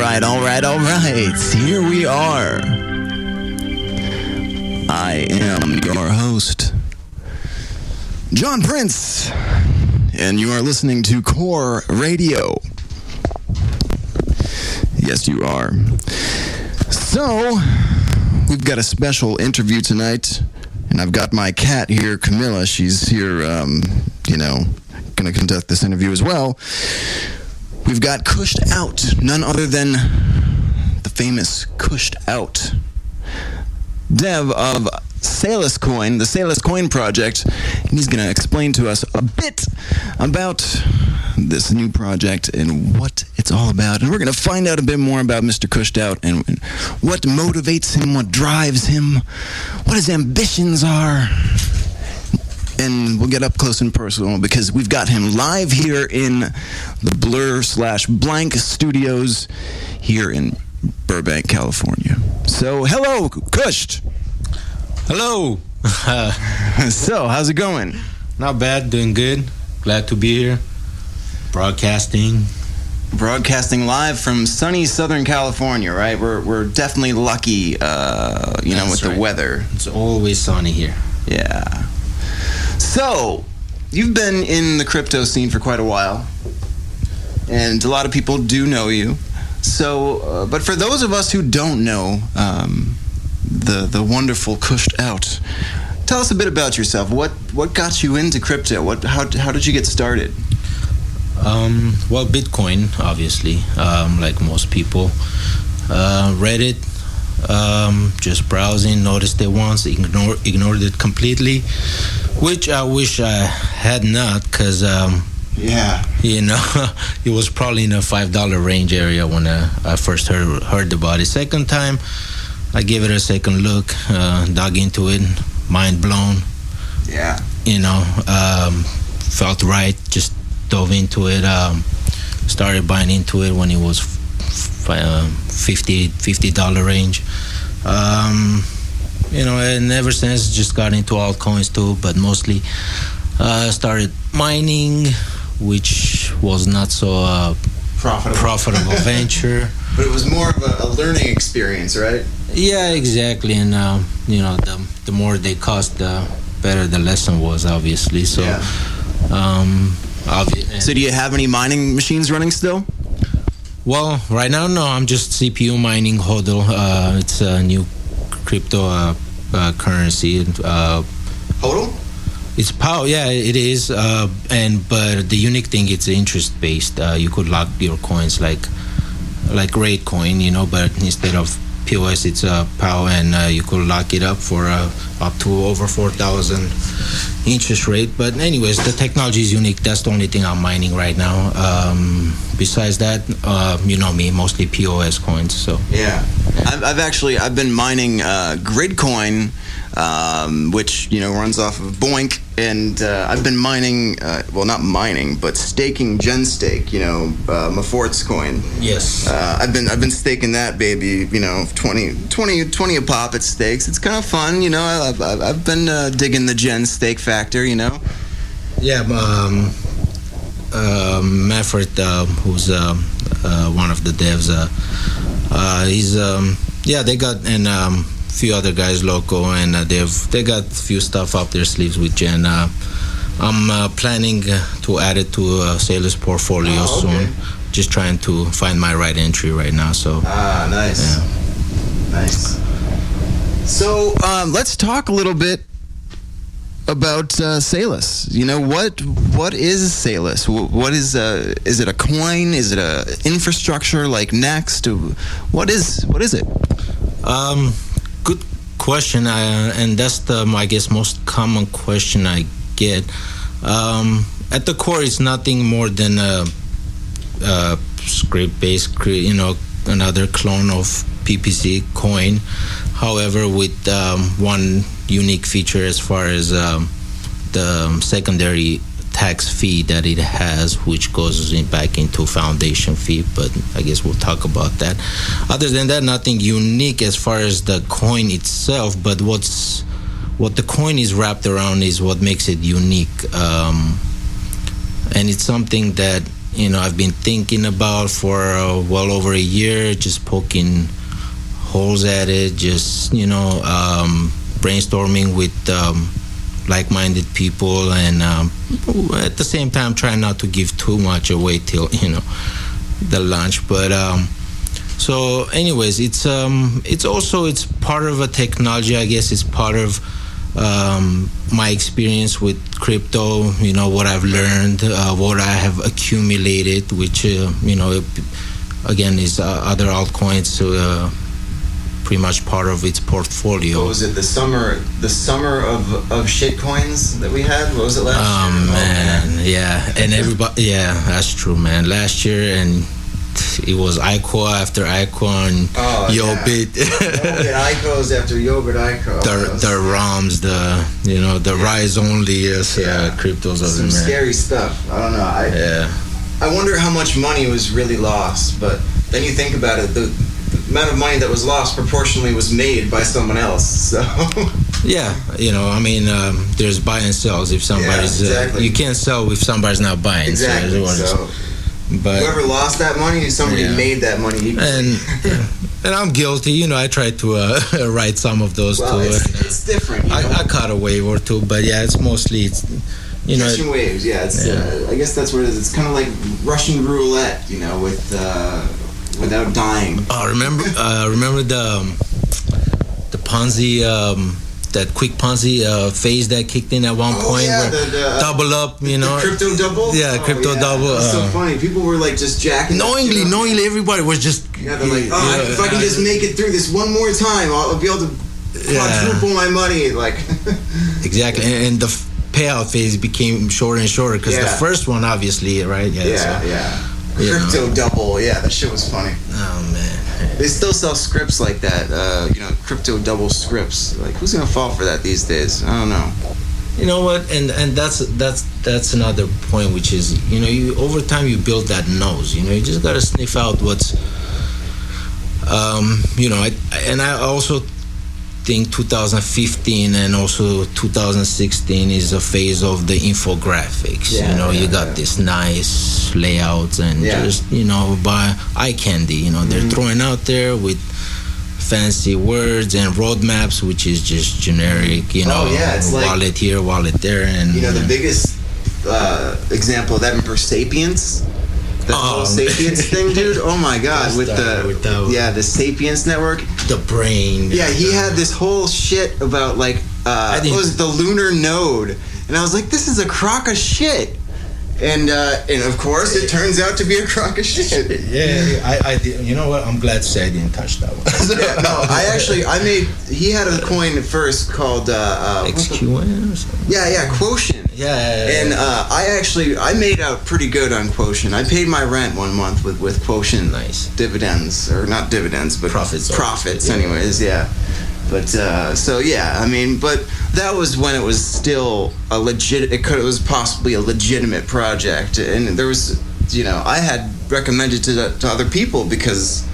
Here we are. I am your host, Jon Prints, and you are listening to Core Radio. Yes, you are. So, we've got a special interview tonight, and I've got my cat here, Camilla. She's here, going to conduct this interview as well. We've got KushedOut, none other than the famous KushedOut, dev of Salus Coin, the Salus Coin project, and he's going to explain to us a bit about this new project and what it's all about. And we're going to find out a bit more about Mr. KushedOut and what motivates him, what drives him, what his ambitions are. And we'll get up close and personal because we've got him live here in the Blur/Blank studios here in Burbank, California. So, hello, Kushed. Hello. So, how's it going? Not bad, doing good. Glad to be here. Broadcasting live from sunny Southern California, right? We're definitely lucky, with the weather. It's always sunny here. Yeah. So, you've been in the crypto scene for quite a while, and a lot of people do know you. So, but for those of us who don't know the wonderful KushedOut, tell us a bit about yourself. What got you into crypto? How did you get started? Well, Bitcoin, obviously, like most people. Reddit, just browsing, noticed it once, ignored it completely, which I wish I had not, because it was probably in the $5 range area when I first heard about it. Second time, I gave it a second look, dug into it, mind blown. Yeah. Felt right, just dove into it, started buying into it when it was $50 range. And ever since just got into altcoins too, but mostly started mining, which was not so profitable venture. But it was more of a learning experience, right? Yeah, exactly. And the more they cost, the better the lesson was, obviously. So, yeah. So do you have any mining machines running still? Well, right now, no. I'm just CPU mining HODL. It's a new crypto currency. HODL? It's power. Yeah, it is. But the unique thing, it's interest based. You could lock your coins like Ratecoin, but instead of POS, it's POW, and you could lock it up for up to over 4,000 interest rate. But anyways, the technology is unique. That's the only thing I'm mining right now. Besides that, me, mostly POS coins. So yeah. I've been mining Gridcoin, which runs off of Boink, and I've been mining, not mining, but staking GenStake, Mafort's coin. Yes. I've been staking that baby, 20 a pop at stakes. It's kind of fun, I've been digging the GenStake factor, Yeah, Maffert, who's one of the devs, he's they got, and few other guys local, and they got a few stuff up their sleeves with Gen. I'm planning to add it to Salus portfolio soon. Just trying to find my right entry right now. So nice. Yeah. Nice. So let's talk a little bit about Salus. What is Salus? What is it a coin? Is it a infrastructure like Next? What is it? Good question, and that's the most common question I get. At the core, it's nothing more than a script-based, another clone of PPC coin. However, with one unique feature as far as the secondary tax fee that it has, which goes back into foundation fee, but I guess we'll talk about that. Other than that, nothing unique as far as the coin itself, but what the coin is wrapped around is what makes it unique. And it's something that I've been thinking about for well over a year, just poking holes at it, just brainstorming with like-minded people, and at the same time trying not to give too much away till the launch. But so anyways, it's part of a technology, I guess. It's part of my experience with crypto, what I've learned, what I have accumulated, which again is other altcoins, pretty much part of its portfolio. What was it, the summer of shitcoins that we had? What was it last year? Oh man, yeah. And everybody, yeah, that's true, man. Last year, and it was ICO after ICO and Yobit. Yobit ICOs after Yobit ICO. The ROMs, the rise only cryptos of some the scary stuff. I don't know. I wonder how much money was really lost, but then you think about it, the amount of money that was lost proportionally was made by someone else. So yeah, there's buy and sells. If somebody's exactly. You can't sell if somebody's not buying. Exactly. But whoever lost that money, somebody made that money. And I'm guilty. I tried to write some of those too. It's different. I caught a wave or two, but it's mostly catching waves. Yeah, I guess that's what it is. It's kind of like Russian roulette, with without dying. Oh, remember the Ponzi, that quick Ponzi phase that kicked in at one point, where double up, the crypto double. Yeah, crypto double. It was so funny. People were like just jacking. Knowingly, everybody was just. Yeah, they're like, if I can just make it through this one more time, I'll be able to quadruple my money. Like exactly, and the payout phase became shorter and shorter because the first one, obviously, right? Crypto double, that shit was funny. Oh man, they still sell scripts like that. Crypto double scripts. Like, who's gonna fall for that these days? I don't know. You know what? And that's another point, which is you over time you build that nose. You just gotta sniff out what's. I also think 2015 and also 2016 is a phase of the infographics. You got this nice layouts and just by eye candy. They're throwing out there with fancy words and roadmaps, which is just generic. It's wallet like, here, wallet there, and the biggest example of that, remember Sapiens. The whole Sapiens thing, dude. Oh my God! With the Sapiens network, the brain. Yeah, he had this whole shit about like what was the lunar node, and I was like, this is a crock of shit. And of course, it turns out to be a crock of shit. Yeah, I did. You know what? I'm glad to say I didn't touch that one. He had a coin at first called XQN or something. Yeah, Quotient. Yeah. And I made out pretty good on Quotient. I paid my rent 1 month with Quotient. Nice. Dividends, or not dividends, but profits. Anyways, yeah. But but that was when it was still a legit. It was possibly a legitimate project, and there was, I had recommended to other people because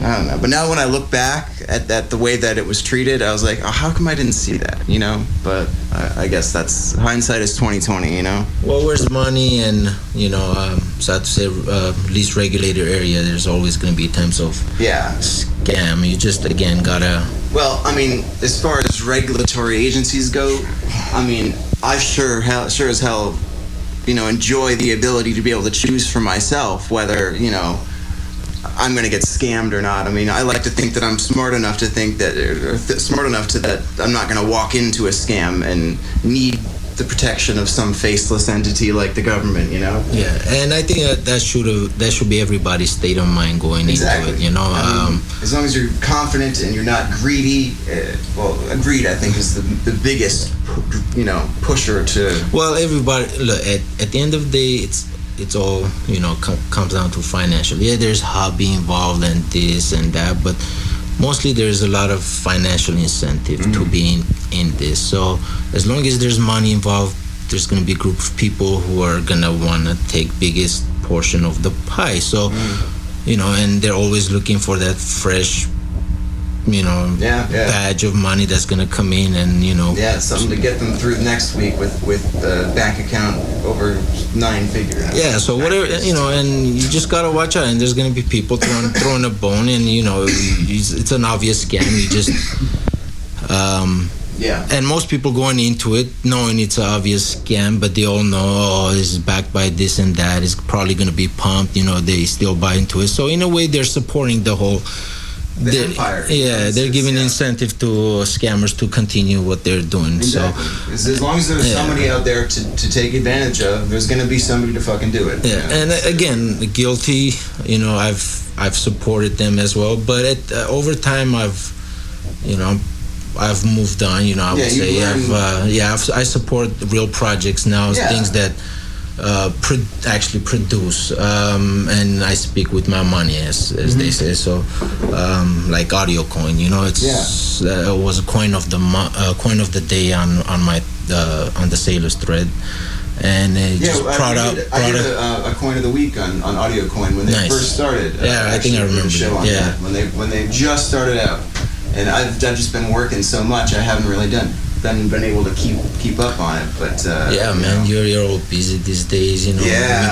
I don't know. But now when I look back at the way that it was treated, I was like, oh, how come I didn't see that? But I guess that's hindsight is 20/20. Well, where's money, and sad to say, least regulated area. There's always going to be times of scam. You just again gotta. Well, as far as regulatory agencies go, I sure as hell, enjoy the ability to be able to choose for myself whether, I'm going to get scammed or not. I like to think that I'm smart enough to think that, that I'm not going to walk into a scam and need the protection of some faceless entity like the government, Yeah, and I think that should be everybody's state of mind going into it, as long as you're confident and you're not greedy. Greed, I think, is the biggest, pusher to. Well, everybody look at the end of the day, it's all comes down to financial. Yeah, there's hobby involved and this and that, but mostly there's a lot of financial incentive to be in this. So as long as there's money involved, there's going to be a group of people who are going to want to take biggest portion of the pie. So and they're always looking for that fresh badge of money that's going to come in, and something to get them through next week with the bank account over 9 figures. Yeah, so whatever, and you just got to watch out, and there's going to be people throwing a bone, and it's an obvious scam. You just and most people going into it knowing it's an obvious scam, but they all know, this is backed by this and that, it's probably going to be pumped, they still buy into it. So in a way, they're supporting the whole empire. Yeah, they're giving incentive to scammers to continue what they're doing. Exactly. So as long as there's somebody out there to take advantage of, there's going to be somebody to fucking do it. Yeah, and again, guilty. I've supported them as well, but over time, I've moved on. I would say I support real projects now, things that actually produce, and I speak with my money, as they say. So, like Audio Coin, it's it was a coin of the day on the Salus thread, and it just brought out a coin of the week on Audio Coin when they first started. I think I remember. That, when they just started out, and I've just been working so much, I haven't really been able to keep up on it, but man, you're all busy these days,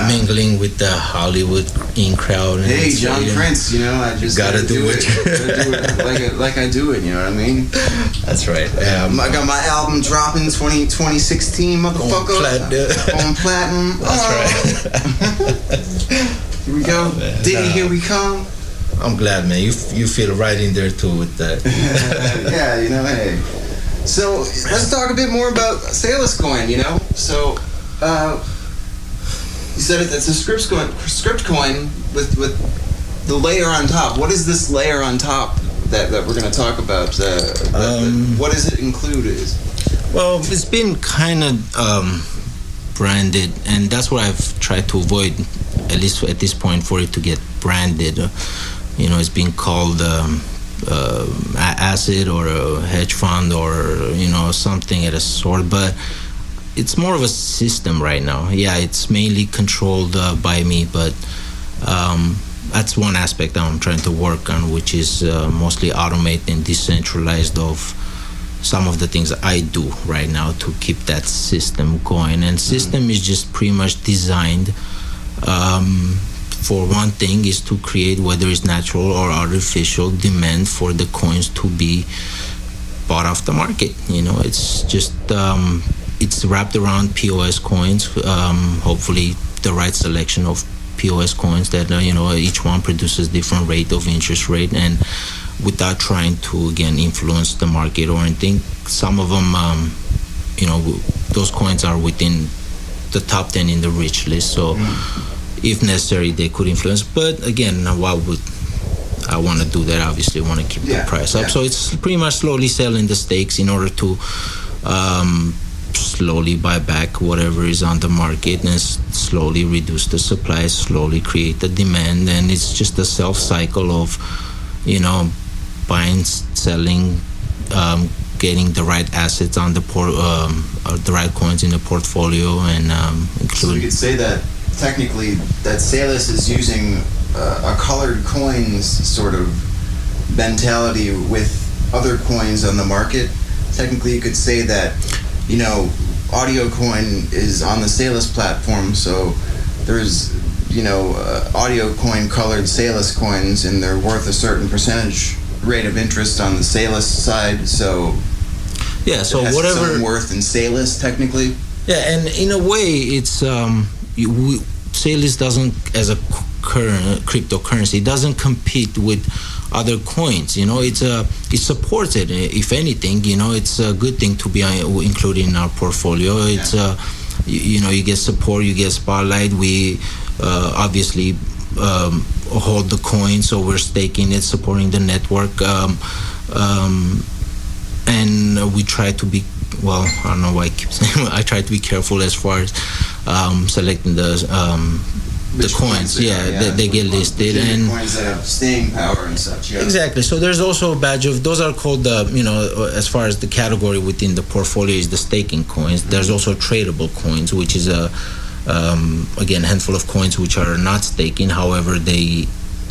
mingling with the Hollywood in crowd. And hey, Jon Prints, I just gotta do it. like I do it. You know what I mean? That's right. I got my album dropping 2016, motherfucker. On platinum. That's right. Here we go. Diddy, here we come. I'm glad, man. You feel right in there too with that. Hey. So let's talk a bit more about Salus coin. So you said it's a script coin with the layer on top. What is this layer on top that we're going to talk about? What does it include? Well, it's been kind of branded, and that's what I've tried to avoid, at least at this point, for it to get branded. It's being called acid or a hedge fund or something of the sort, but it's more of a system right now. It's mainly controlled by me, but that's one aspect I'm trying to work on, which is mostly automate and decentralized of some of the things I do right now to keep that system going. And system is just pretty much designed for one thing, is to create, whether it's natural or artificial, demand for the coins to be bought off the market. It's just it's wrapped around POS coins. Hopefully, the right selection of POS coins that each one produces different rate of interest rate, and without trying to again influence the market or anything. Some of them, those coins are within the top 10 in the rich list. So. If necessary, they could influence. But again, why would I want to do that? Obviously, I want to keep the price up. So it's pretty much slowly selling the stakes in order to slowly buy back whatever is on the market and slowly reduce the supply, slowly create the demand. And it's just a self-cycle of, buying, selling, getting the right assets on the the right coins in the portfolio, and including. So you could say that technically that Salus is using a colored coins sort of mentality with other coins on the market. Technically, you could say that, Audio Coin is on the Salus platform, so there's, Audio Coin colored Salus coins, and they're worth a certain percentage rate of interest on the Salus side, so so it has whatever its own worth in Salus, technically. And in a way, it's Salus doesn't, as a cryptocurrency, doesn't compete with other coins. It supports it. If anything, it's a good thing to be included in our portfolio. It's you get support, you get spotlight. We obviously hold the coin, so we're staking it, supporting the network, and we try to be. Well, I don't know why I keep saying. I try to be careful as far as selecting the coins. They get listed, and coins that have staying power and such. Yeah. Exactly. So there's also a badge of those are called as far as the category within the portfolio is the staking coins. There's also tradable coins, which is again, handful of coins which are not staking. However, they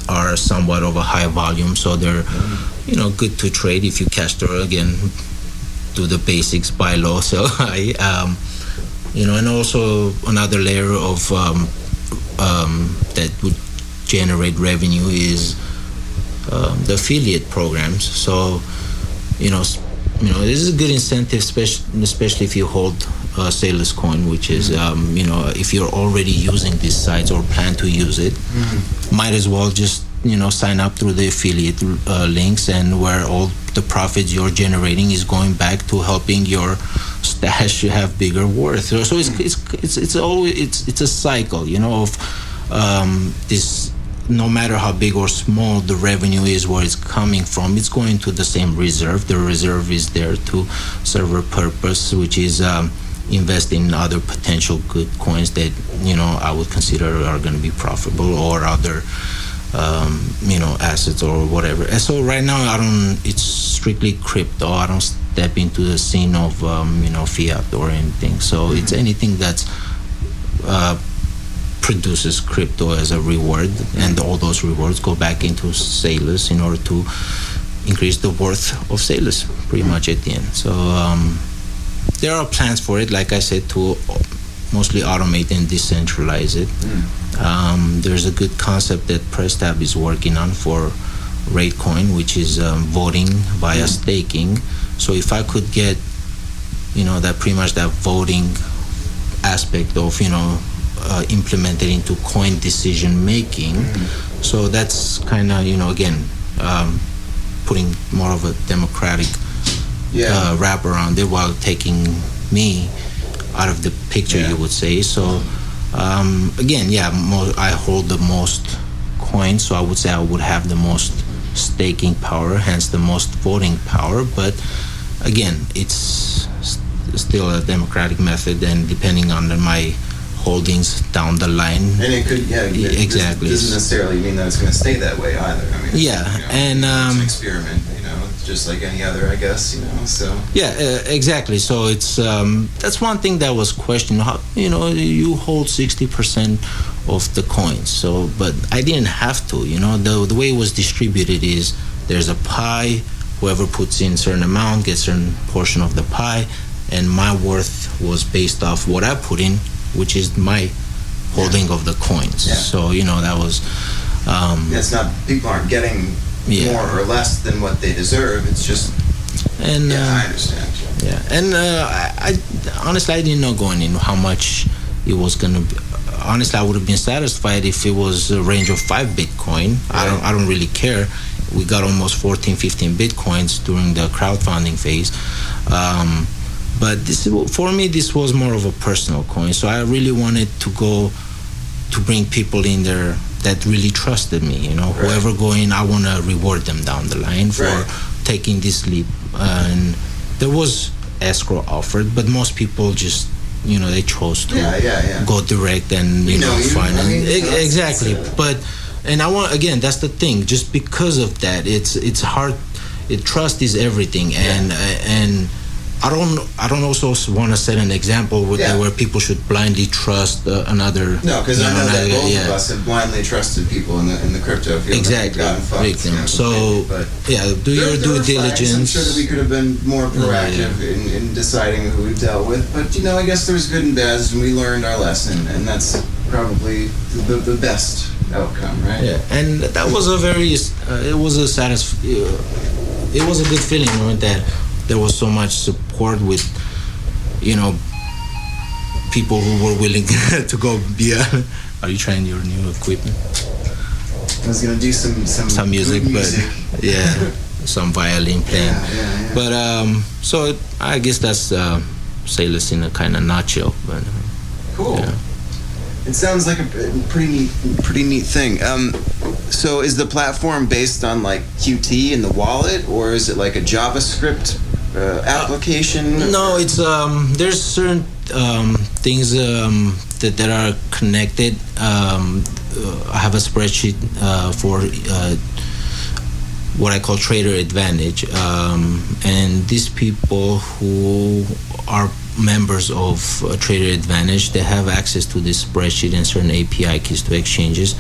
are somewhat of a high volume, so they're good to trade if you cash through. Again, do the basics, buy low, sell high. And also another layer of that would generate revenue is the affiliate programs. So this is a good incentive, especially if you hold Salus coin, which is if you're already using these sites or plan to use it, might as well just sign up through the affiliate links, and where all the profits you're generating is going back to helping your stash have bigger worth. So it's always a cycle, of this. No matter how big or small the revenue is, where it's coming from, it's going to the same reserve. The reserve is there to serve a purpose, which is invest in other potential good coins that I would consider are going to be profitable, or other assets or whatever. And so right now it's strictly crypto. I don't step into the scene of fiat or anything. So it's anything that's produces crypto as a reward, and all those rewards go back into Salus in order to increase the worth of Salus pretty much at the end. So there are plans for it, like I said, to mostly automate and decentralize it. There's a good concept that PressTab is working on for Ratecoin, which is voting via staking. So if I could get that pretty much that voting aspect of implemented into coin decision making, so that's kind of again putting more of a democratic wrap around it, while taking me out of the picture, you would say. So again, I hold the most coins, so I would say I would have the most staking power, hence the most voting power. But again, it's still a democratic method, and depending on my holdings down the line. And it could, exactly. It doesn't necessarily mean that it's going to stay that way either. I mean, and it's an experiment, just like any other, I guess, so. Exactly. So it's that's one thing that was questioned. How you hold 60% of the coins. So, but I didn't have to. The way it was distributed is there's a pie. Whoever puts in a certain amount gets a certain portion of the pie, and my worth was based off what I put in, which is my holding of the coins. So that was. It's not, people aren't getting more or less than what they deserve. It's just. And I understand. Yeah, and I honestly I didn't know going in how much it was gonna be. Honestly, I would have been satisfied if it was a range of 5 Bitcoin. Right. I don't really care. We got almost 14, 15 Bitcoins during the crowdfunding phase. But for me, this was more of a personal coin. So I really wanted to bring people in there that really trusted me. Whoever going, I want to reward them down the line for taking this leap. And there was escrow offered, but most people just, they chose to go direct and find it. Exactly. But and I want, again, that's the thing. Just because of that, it's hard. Trust is everything, and I don't also want to set an example where people should blindly trust another. No, because I know that both of us have blindly trusted people in the crypto field. Exactly. Victim. So do your due diligence. I'm sure that we could have been more proactive in deciding who we've dealt with, but I guess there's good and bad, and we learned our lesson, and that's probably the best outcome, right? Yeah, and that was a very it was a good feeling that there was so much support with people who were willing to go beyond. Are you trying your new equipment? I was gonna do some music, but some violin playing. But so I guess that's Salus in a kind of nutshell. But cool. It sounds like a pretty neat thing. So is the platform based on like Qt in the wallet, or is it like a JavaScript application? No, it's there's certain things that are connected. I have a spreadsheet for what I call Trader Advantage, and these people who are members of Trader Advantage, they have access to this spreadsheet and certain API keys to exchanges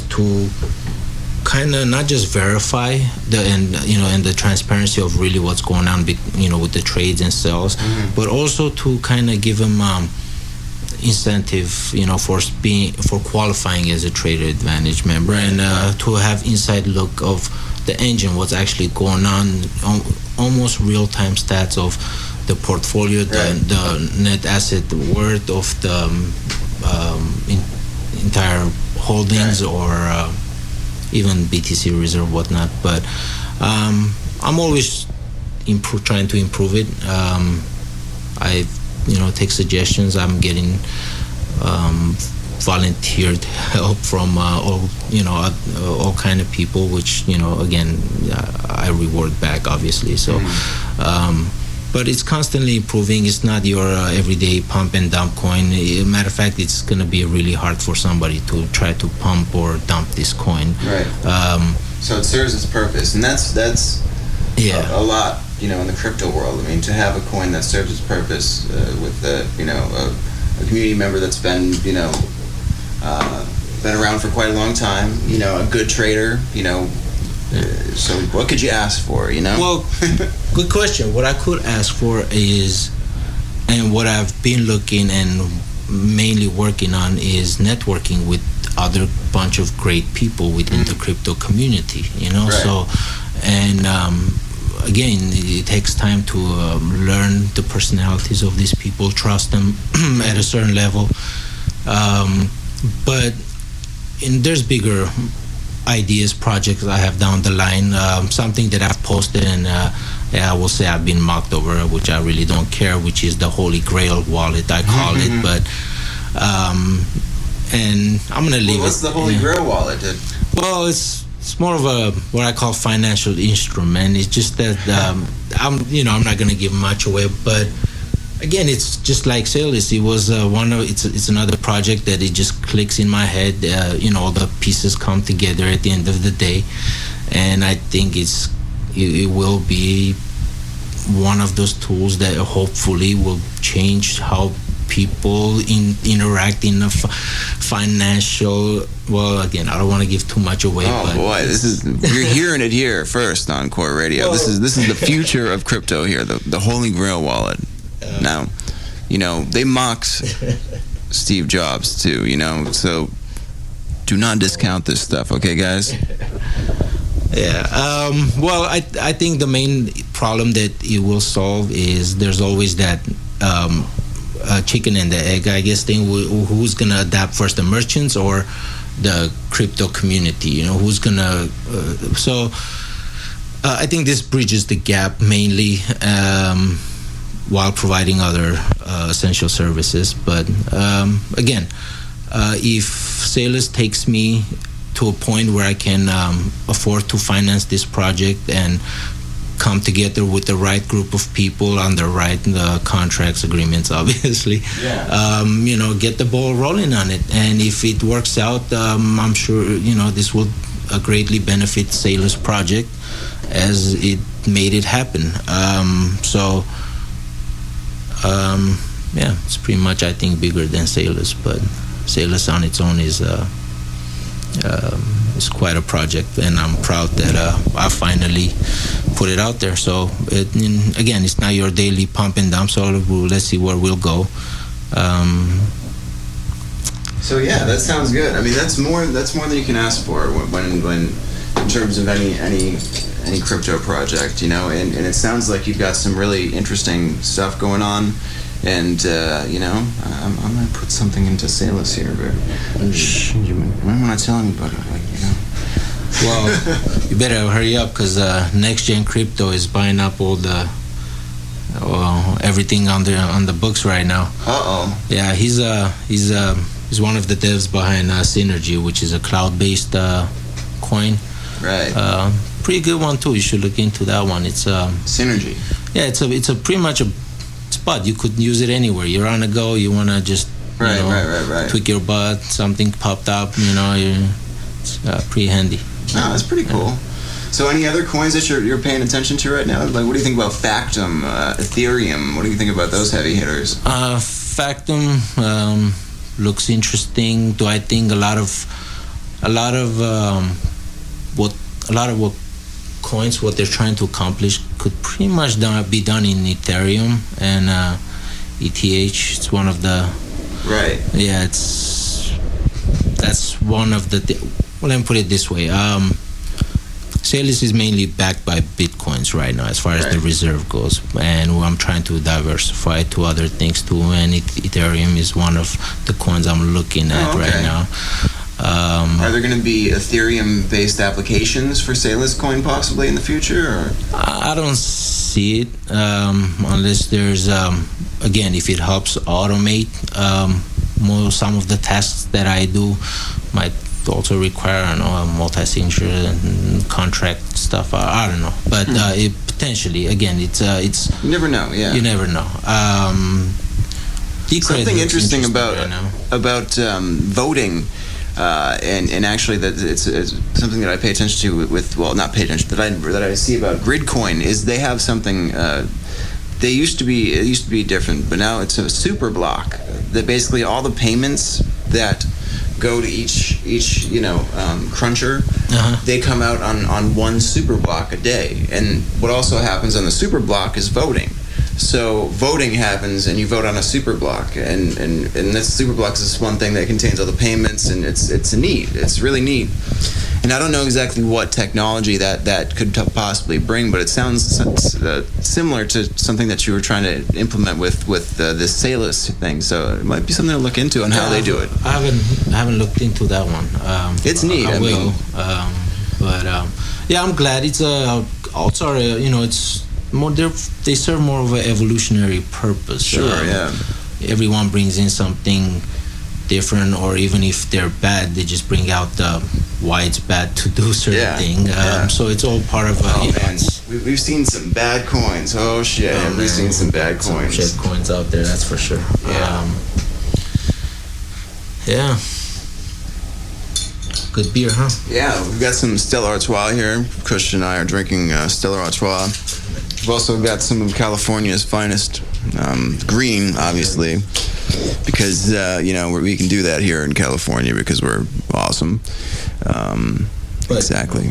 to kind of not just verify and the transparency of really what's going on, with the trades and sales, but also to kind of give them incentive, for qualifying as a trader advantage member, and to have inside look of the engine, what's actually going on, almost real-time stats of the portfolio, the net asset worth of the entire holdings, or even BTC reserve, whatnot. But I'm always trying to improve it. I take suggestions. I'm getting volunteered help from all kind of people, which again I reward back, obviously. So but it's constantly improving. It's not your everyday pump and dump coin. Matter of fact, it's going to be really hard for somebody to try to pump or dump this coin. Right. So it serves its purpose, and that's a lot, in the crypto world. I mean, to have a coin that serves its purpose with a community member that's been around for quite a long time. A good trader. So what could you ask for? Well, good question. What I could ask for is, and what I've been looking and mainly working on, is networking with other bunch of great people within the crypto community. Right. So, and again, it takes time to learn the personalities of these people, trust them at a certain level. But there's bigger ideas, projects I have down the line. Something that I've posted, and I will say I've been mocked over, which I really don't care, which is the Holy Grail wallet, I call it. But and I'm gonna leave What's the Holy Grail wallet? Well, it's more of a what I call financial instrument. It's just that I'm not gonna give much away, but again, it's just like Salus. It was it's another project that it just clicks in my head. All the pieces come together at the end of the day, and I think it will be one of those tools that hopefully will change how people interact in a financial. Well, again, I don't want to give too much away. Oh, but boy, you're hearing it here first on Core Radio. Well, this is the future of crypto here. The Holy Grail wallet. Now, they mocked Steve Jobs too, so do not discount this stuff, okay, guys? Yeah. Well, I think the main problem that it will solve is there's always that chicken and the egg, I guess, thing. Who's going to adapt first, the merchants or the crypto community? Who's going to... So I think this bridges the gap mainly, while providing other essential services. But again, if Salus takes me to a point where I can afford to finance this project and come together with the right group of people on the right contracts, agreements, obviously, get the ball rolling on it. And if it works out, I'm sure, this will greatly benefit Salus project as it made it happen. It's pretty much, I think, bigger than Salus, but Salus on its own is quite a project, and I'm proud that I finally put it out there. So again, it's not your daily pump and dump, so let's see where we'll go. So yeah, that sounds good. I mean, that's more than you can ask for when in terms of any crypto project, and it sounds like you've got some really interesting stuff going on, and I'm gonna put something into Salus here, but you might want to tell anybody, Well, you better hurry up, because Next Gen Crypto is buying up all the everything on the books right now. Yeah, he's one of the devs behind Synergy, which is a cloud-based coin. Right. Pretty good one too. You should look into that one. It's Synergy. Yeah, it's a pretty much a spot. You could use it anywhere. You're on the go. You want to just right. tweak your butt. Something popped up. It's pretty handy. Oh, that's pretty cool. So, any other coins that you're paying attention to right now? Like, what do you think about Factum, Ethereum? What do you think about those heavy hitters? Factum looks interesting. Do I think a lot of a lot of what coins, what they're trying to accomplish, could pretty much be done in Ethereum and ETH. It's one of the Right. Yeah, that's one of the. Well, let me put it this way. Salus is mainly backed by Bitcoins right now, as far as the reserve goes, and I'm trying to diversify to other things too. And Ethereum is one of the coins I'm looking at right now. Are there going to be Ethereum-based applications for Salus coin possibly in the future? Or? I don't see it unless there's, again, if it helps automate some of the tasks that I do, might also require, I don't know, multi-signature and contract stuff. I don't know, but it potentially, again, it's you never know. Yeah, you never know. Something interesting about voting. And actually, that it's something that I pay attention to with not pay attention that I see about Gridcoin is they have something. It used to be different, but now it's a super block that basically all the payments that go to each cruncher, they come out on one super block a day. And what also happens on the super block is voting. So voting happens, and you vote on a super block, and this super block is this one thing that contains all the payments, and it's neat. It's really neat. And I don't know exactly what technology that could possibly bring, but it sounds similar to something that you were trying to implement with this Salus thing. So it might be something to look into on how they do it. I haven't looked into that one. It's neat. I will. I'm glad it's it's more. They serve more of an evolutionary purpose. Sure. Everyone brings in something different, or even if they're bad, they just bring out why it's bad to do certain thing. So it's all part of. We've seen some bad coins. Oh shit! We've seen some bad coins. Some shit coins out there, that's for sure. Good beer, huh? Yeah, we've got some Stella Artois here. Kush and I are drinking Stella Artois. We've also got some of California's finest, green, obviously, because we can do that here in California because we're awesome. Exactly.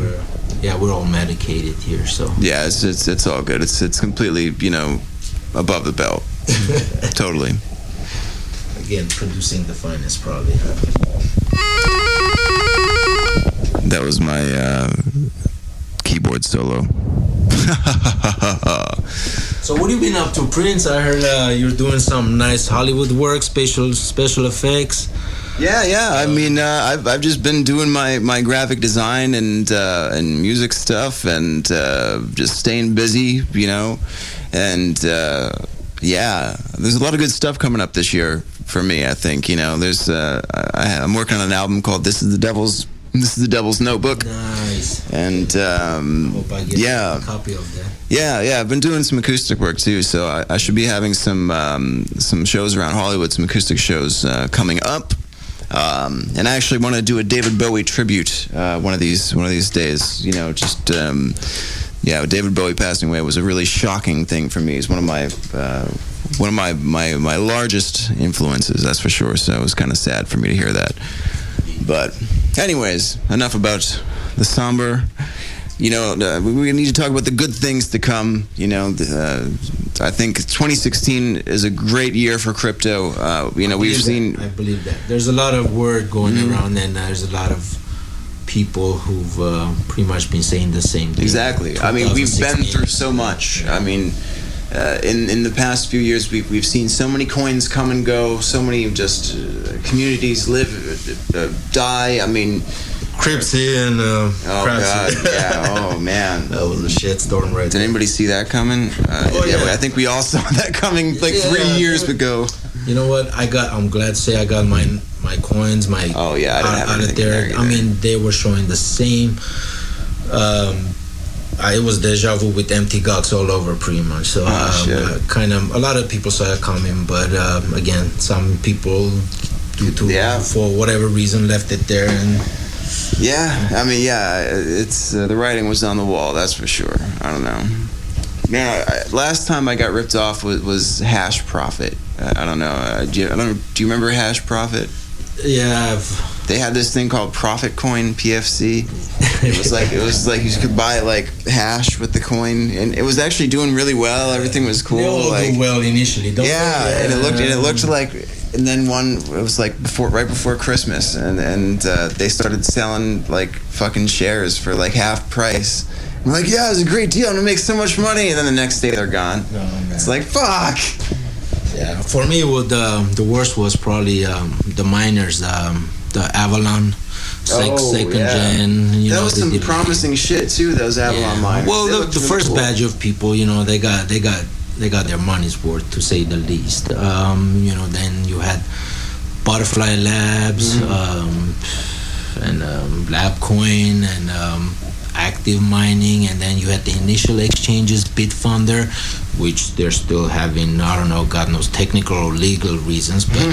We're all medicated here, so. Yeah, it's all good. It's completely above the belt. Totally. Again, producing the finest, probably. That was my keyboard solo. So what have you been up to, Prince? I heard you're doing some nice Hollywood work, special effects. Yeah. I mean, I've just been doing my graphic design and music stuff, and just staying busy, and there's a lot of good stuff coming up this year for me. I think there's I'm working on an album called This is the Devil's Notebook. Nice. And hope I get a copy of that. Yeah, I've been doing some acoustic work too, so I should be having some shows around Hollywood, some acoustic shows coming up. And I actually want to do a David Bowie tribute one of these days. David Bowie passing away was a really shocking thing for me. He's one of my largest influences, that's for sure. So it was kind of sad for me to hear that. But anyways, enough about the somber. We need to talk about the good things to come. I think 2016 is a great year for crypto. I believe that. There's a lot of word going around, and there's a lot of people who've pretty much been saying the same thing. Exactly. I mean, we've been through so much. I mean, in the past few years, we've seen so many coins come and go, so many just communities live, die. I mean, Cripsy and oh god, yeah, oh man, that was a shitstorm right there. Did anybody see that coming? I think we all saw that coming 3 years ago. You know what? I'm glad to say I got my coins. I didn't have anything there either. I mean, they were showing the same. It was deja vu with empty guts all over, pretty much. So kind of a lot of people saw it coming, but again, some people for whatever reason left it there. And it's the writing was on the wall, that's for sure. I don't know. Last time I got ripped off was Hash Profit. I don't know. Do you remember Hash Profit? Yeah. They had this thing called Profit Coin, PFC. It was like you could buy like hash with the coin, and it was actually doing really well. Everything was cool. They all like, do well initially, don't they? yeah, and it looked like, and then it was like right before Christmas, and they started selling like fucking shares for like half price. I'm like, yeah, it was a great deal. I'm gonna make so much money, and then the next day they're gone. Oh, it's like, fuck. Yeah, for me, the worst was probably the miners, the Avalon, second gen. That was some promising shit too. Those Avalon miners. Well, the first batch of people, they got their money's worth, to say the least. Then you had Butterfly Labs, and Labcoin, and Active Mining, and then you had the initial exchanges, Bitfunder, which they're still having, I don't know, God knows, technical or legal reasons, but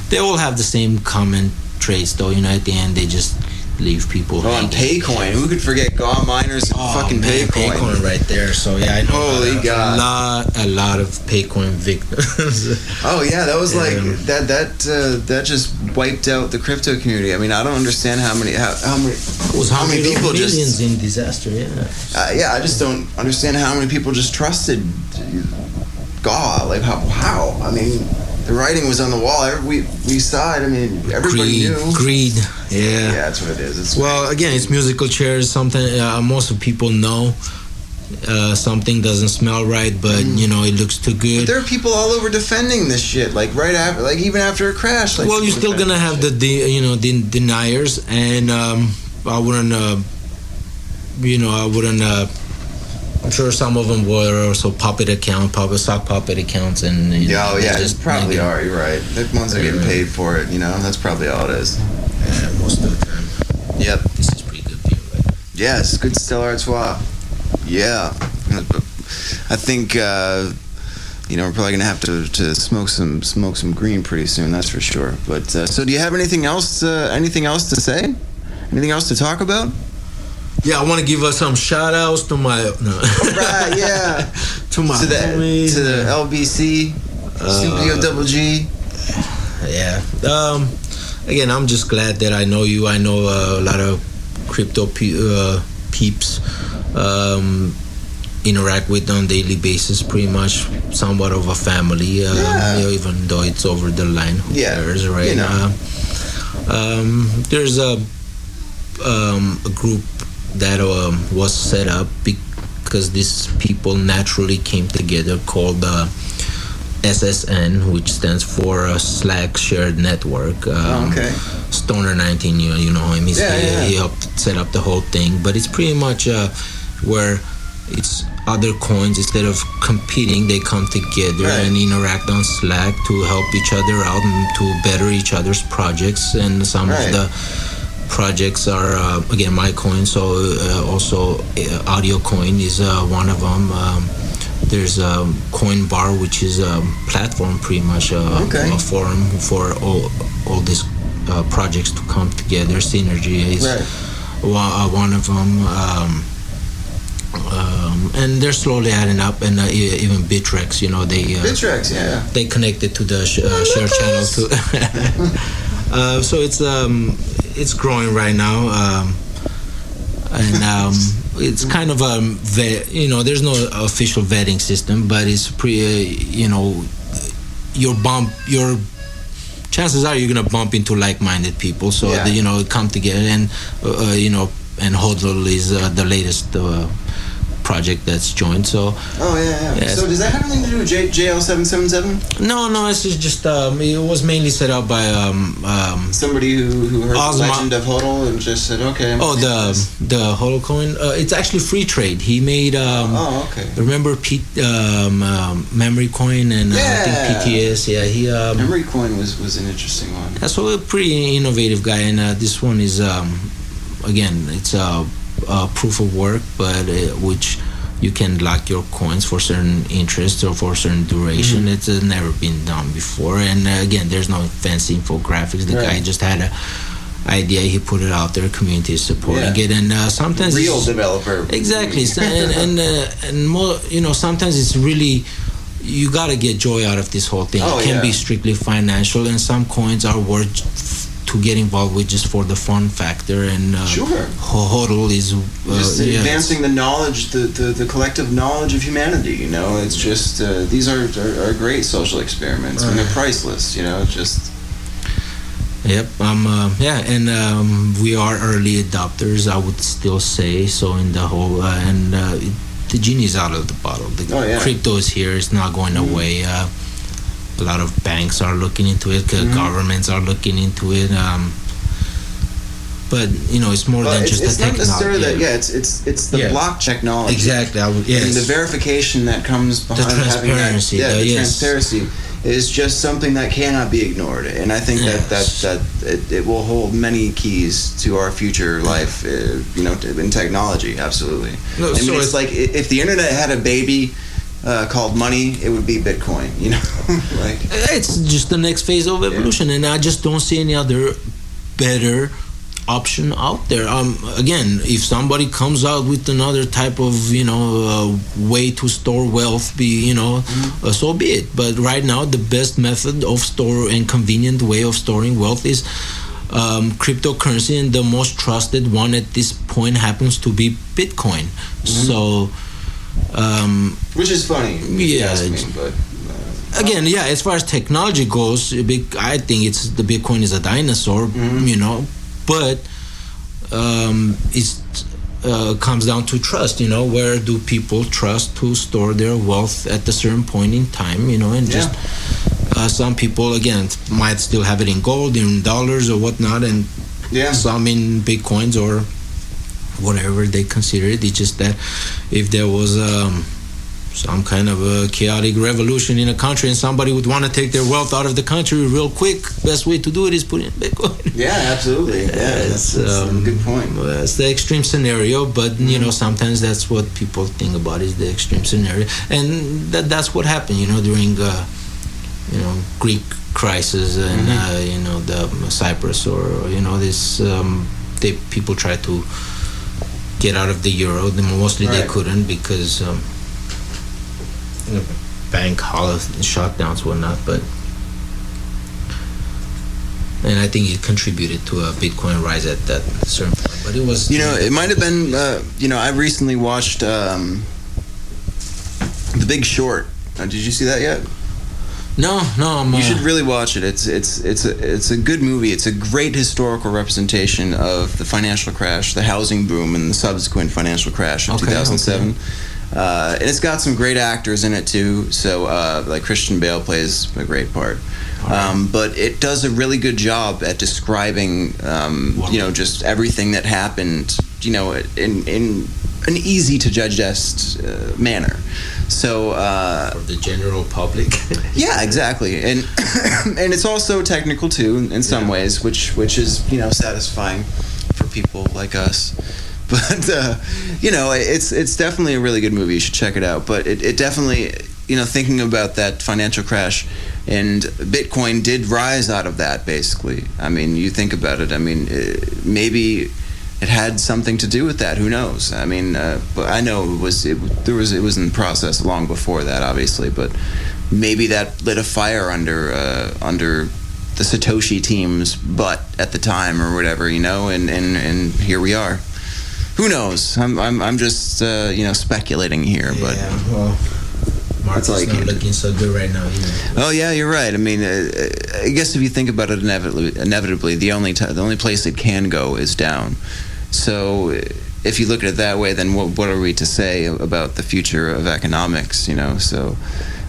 they all have the same common traits, though. At the end they just leave people. Oh, and Paycoin. Who could forget GAW miners and fucking Paycoin? Paycoin right there. So yeah, I know. Holy God. A lot of Paycoin victims. Oh yeah, that was like that just wiped out the crypto community. I mean, I don't understand how many people millions in disaster. Yeah. I just don't understand how many people just trusted GAW. Like how? I mean, the writing was on the wall. We saw it. I mean, everybody knew. Greed. Yeah. Yeah, that's what it is. Again, it's musical chairs. Something most of people know. Something doesn't smell right, but it looks too good. But there are people all over defending this shit. Like right after, like even after a crash. Like, well, you're still gonna have the deniers, and I wouldn't. I'm sure some of them were also sock puppet accounts, and just probably are. You're right. The ones that are getting paid for it, that's probably all it is. Yeah, most of the time. Yep. This is pretty good beer, right? Yes, good Stella Artois. Yeah, I think we're probably gonna have to smoke some green pretty soon. That's for sure. But so, do you have anything else? Anything else to say? Anything else to talk about? Yeah, I want to give us some shout outs to my right, yeah. to the LBC Studio Double G. Yeah. Again, I'm just glad that I know you. I know a lot of crypto peeps. Interact with on a daily basis, pretty much somewhat of a family, even though it's over the line. Who cares, right? There's a group that was set up because these people naturally came together, called SSN, which stands for Slack Shared Network. Stoner 19, you know him. He helped set up the whole thing, but it's pretty much where it's other coins, instead of competing, they come together and interact on Slack to help each other out and to better each other's projects. And some of the projects are again my coin, so also Audio Coin is one of them. There's a Coin Bar, which is a platform, pretty much a forum for all these projects to come together. Synergy is one of them. And they're slowly adding up, and even Bitrex, they connected to the share channel too. So it's growing right now, and it's kind of there's no official vetting system, but it's your chances are you're gonna bump into like-minded people, so come together, and and Hodl is the latest project that's joined. So so does that have anything to do with JL777? No, it's just it was mainly set up by somebody who heard the legend of Hodl and just said, okay. The Hodl coin, it's actually free trade. He made remember Memory Coin, and I think PTS. Memory Coin was an interesting one. That's a pretty innovative guy, and this one is again, it's a proof of work, but which you can lock your coins for certain interests or for certain duration. It's never been done before, and again, there's no fancy infographics. The guy just had an idea, he put it out there, community is supporting it, and sometimes real developer exactly, and more, sometimes it's really, you gotta get joy out of this whole thing. It can be strictly financial, and some coins are worth to get involved with just for the fun factor, and Sure. hodl is just advancing the knowledge, the collective knowledge of humanity. You know, it's just these are great social experiments, and they're priceless. You know, just. Yep. And we are early adopters, I would still say. So in the whole the genie's out of the bottle. The crypto is here. It's not going away. A lot of banks are looking into it. Governments are looking into it. But you know, it's more than just the technology. It's not necessarily that. It's the block technology. Exactly. And the verification that comes behind the transparency. having that. The transparency is just something that cannot be ignored. And I think that it will hold many keys to our future life. You know, in technology, absolutely. No, I mean, it's like if the internet had a baby called money, it would be Bitcoin. You know, like it's just the next phase of evolution, and I just don't see any other better option out there. Again, if somebody comes out with another type of way to store wealth, so be it. But right now, the best method of store and convenient way of storing wealth is cryptocurrency, and the most trusted one at this point happens to be Bitcoin. So, which is funny. But again, as far as technology goes, I think the Bitcoin is a dinosaur. But it comes down to trust. Where do people trust to store their wealth at a certain point in time? And just some people again might still have it in gold, in dollars or whatnot, and some in Bitcoins or whatever they consider it. It's just that if there was some kind of a chaotic revolution in a country and somebody would want to take their wealth out of the country real quick, best way to do it is put in Bitcoin. Yeah, absolutely. That's a good point. It's the extreme scenario, but sometimes that's what people think about is the extreme scenario, and that's what happened during Greek crisis and the Cyprus or this people tried to get out of the euro. Mostly they couldn't because bank shutdowns, whatnot, and I think it contributed to a Bitcoin rise at that certain point. But it was, it might have been, I recently watched The Big Short. Did you see that yet? No. You should really watch it. It's a good movie. It's a great historical representation of the financial crash, the housing boom, and the subsequent financial crash of 2007. And it's got some great actors in it too. So like Christian Bale plays a great part. But it does a really good job at describing just everything that happened in an easy to digest manner. So for the general public. Yeah, exactly. And and it's also technical too in some ways, which is satisfying for people like us. But it's definitely a really good movie. You should check it out. But it definitely, thinking about that financial crash, and Bitcoin did rise out of that. Basically, I mean, you think about it. I mean, maybe it had something to do with that. Who knows? I mean, but I know it was in process long before that, obviously. But maybe that lit a fire under the Satoshi team's butt at the time or whatever, and here we are. Who knows? I'm just speculating here, but market's not looking so good right now either. Oh yeah, you're right. I mean, I guess if you think about it, inevitably, the only place it can go is down. So if you look at it that way, then what are we to say about the future of economics? So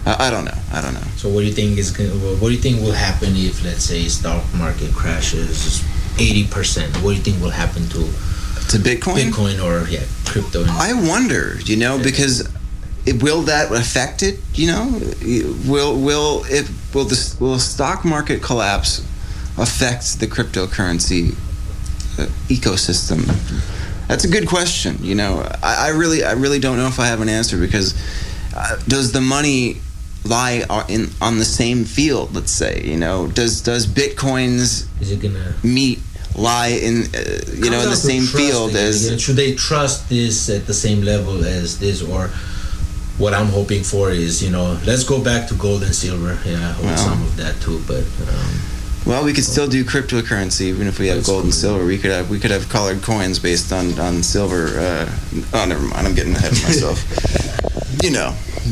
I don't know. So what do you think what do you think will happen if, let's say, stock market crashes 80%? What do you think will happen to Bitcoin? Bitcoin or crypto? I wonder, because will that affect it? Will the stock market collapse affect the cryptocurrency ecosystem? That's a good question. I really don't know if I have an answer, because does the money lie on the same field? Let's say, does Bitcoin's meat lie in in the same field as? Should they trust this at the same level as this, or what I'm hoping for is let's go back to gold and silver. I hope some of that too, but Well, we could still do cryptocurrency even if we have gold and silver. We could have colored coins based on silver. Oh, never mind. I'm getting ahead of myself.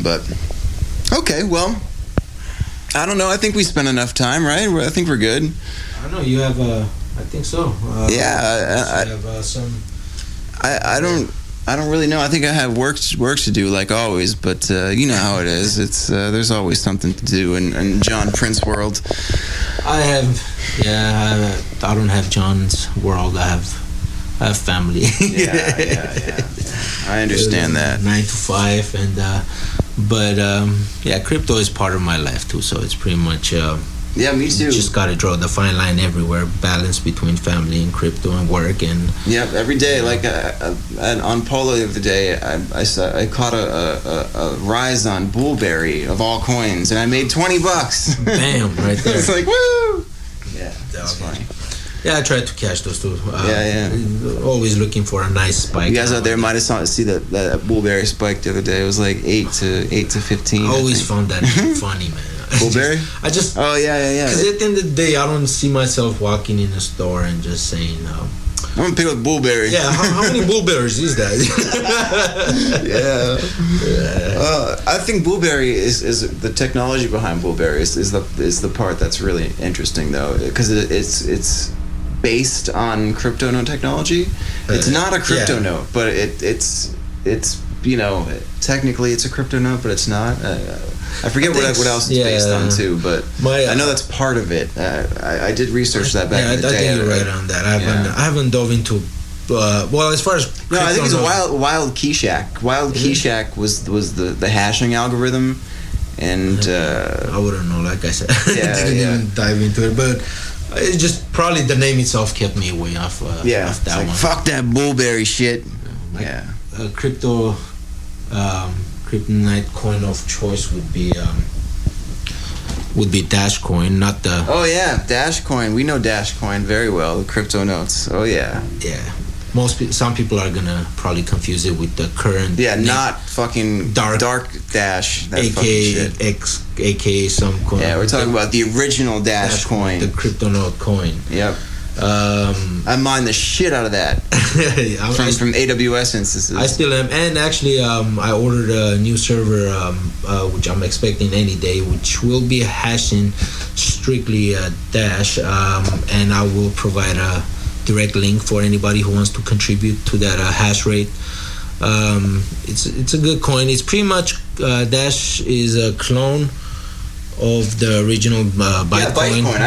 But okay. Well, I don't know. I think we spent enough time, right? I think we're good. I don't know. You have I think so. I don't really know. I think I have work to do, like always. But you know how it is. It's there's always something to do in Jon Prints world. I don't have John's world. I have family. Yeah. I understand that. 9 to 5, but crypto is part of my life too. So it's pretty much. Yeah, me too. Just got to draw the fine line everywhere, balance between family and crypto and work and. Yep, every day. Like on Polo the other day, I caught a rise on Bullberry of all coins, and I made $20. Bam! Right there. It's like woo. Yeah, that's funny. Yeah, I tried to catch those too. Always looking for a nice spike. You guys out there might have see that Bullberry spike the other day. It was like 8 to 15. I always found that funny, man. Bullberry? I just Oh yeah. Because at the end of the day, I don't see myself walking in a store and just saying, I'm gonna pick up Bullberry. Yeah, how many Bullberries is that? I think Bullberry is the technology behind Bullberry is the part that's really interesting though, because it's based on crypto note technology. It's not a crypto note, but it's technically it's a crypto note, but it's not. I forget what else it's based on too, but I know that's part of it. I did research that back in the day. I think you're right on that. I haven't dove into. As far as no, I think it's a wild key shack. Wild key shack was the hashing algorithm, and I wouldn't know. Like I said, I didn't even dive into it, but. It's just probably the name itself kept me away off. Off that one. Fuck that Bullberry shit. Crypto. Kryptonite coin of choice would be Dash Coin, not the. Oh yeah, Dash Coin. We know Dash Coin very well. The crypto notes. Oh yeah. Yeah. Some people are gonna probably confuse it with the current. Yeah, not fucking dark Dash. That AKA some coin. Yeah, we're talking about the original Dash coin. The crypto note coin. Yep. I mine the shit out of that from AWS instances. I still am, and actually, I ordered a new server, which I'm expecting any day, which will be hashing strictly Dash, and I will provide a direct link for anybody who wants to contribute to that hash rate. It's a good coin. It's pretty much Dash is a clone of the original Bytecoin. Yeah, Bytecoin.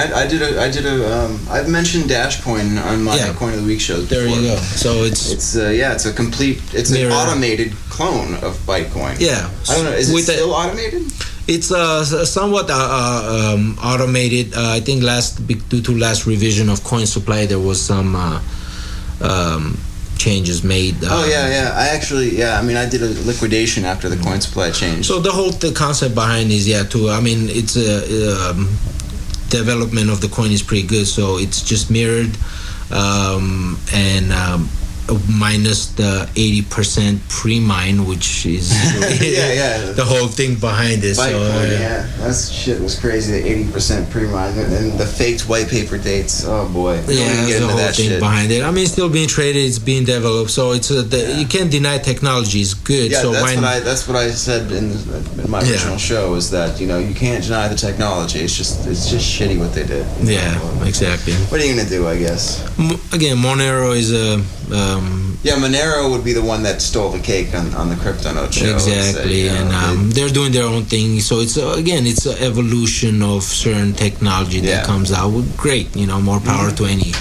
I've mentioned Dashcoin on my Coin of the Week shows before. There you go. So it's an automated clone of Bytecoin. Yeah. I don't know. Is it still automated? It's somewhat automated. I think due to last revision of coin supply, there was some changes made. I did a liquidation after the coin supply changed. So the concept behind is it's a development of the coin is pretty good. So it's just mirrored and minus the 80% pre-mine, which is the whole thing behind it. That shit was crazy. The 80% pre-mine and the faked white paper dates. Oh boy, that's the whole thing behind it. I mean, it's still being traded, it's being developed, so it's you can't deny technology is good. Yeah, so that's what I said in my original show, is that you can't deny the technology. It's just shitty what they did. Yeah, exactly. What are you gonna do? I guess. Again, Monero is a. Monero would be the one that stole the cake on the CryptoNote show. Exactly, and they're doing their own thing. So it's it's an evolution of certain technology that comes out. Great, more power to any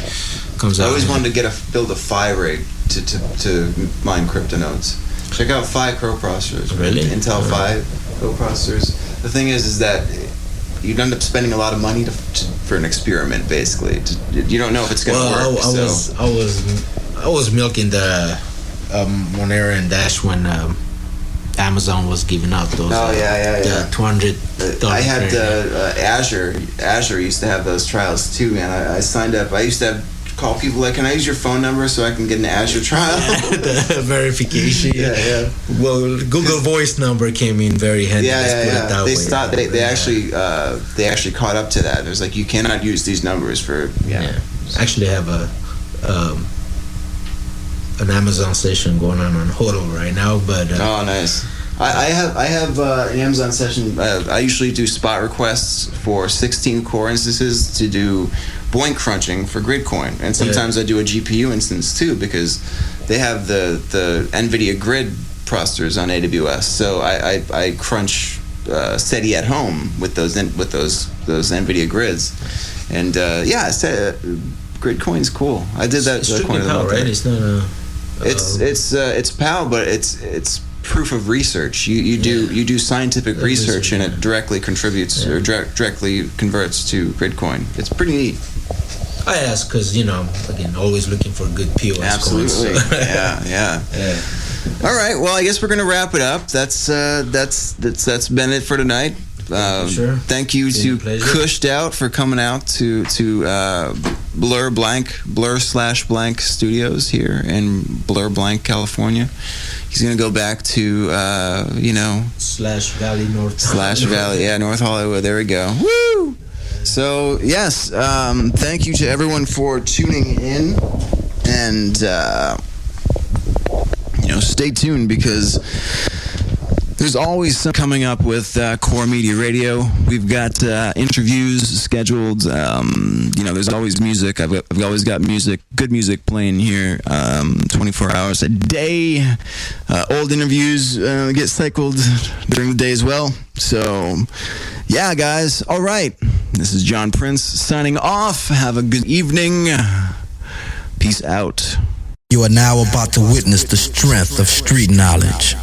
comes out. I always wanted to build a Phi rig to mine CryptoNotes. Check out Phi Crow processors. Really? Intel Phi Crow processors. The thing is that you'd end up spending a lot of money for an experiment, basically. You don't know if it's going to work. I was milking the Monero and Dash when Amazon was giving out those. The $200. I had Azure. Azure used to have those trials too, man. I signed up. I used to have call people like, can I use your phone number so I can get an Azure trial? The verification. Yeah. Well, Google Voice number came in very handy. Yeah. They stopped. They actually caught up to that. There's like, you cannot use these numbers for. Yeah. I actually have an Amazon session going on Hodl right now, but oh, nice. I have an Amazon session. I usually do spot requests for 16 core instances to do Boink crunching for Gridcoin, and sometimes I do a GPU instance too, because they have the NVIDIA Grid processors on AWS. So I crunch SETI at home with those NVIDIA grids, and Gridcoin's cool. I did that. It's strictly PAL, right? It's not a. It's PAL, but it's proof of research. You do scientific research, and it directly contributes or directly converts to Gridcoin. It's pretty neat. I ask because again, always looking for good POS. Absolutely. Coins, so. Yeah. All right. Well, I guess we're gonna wrap it up. That's been it for tonight. Sure. Thank you to KushedOut for coming out to Blur/Blank Studios here in Blur Blank, California. He's gonna go back to Slash Valley, North Valley, North Hollywood. There we go. Woo! So yes, thank you to everyone for tuning in, and stay tuned, because there's always some coming up with Core Media Radio. We've got interviews scheduled. There's always music. I've always got good music playing here 24 hours a day. Old interviews get cycled during the day as well. So, yeah, guys. All right. This is Jon Prints signing off. Have a good evening. Peace out. You are now about to witness the strength of street knowledge.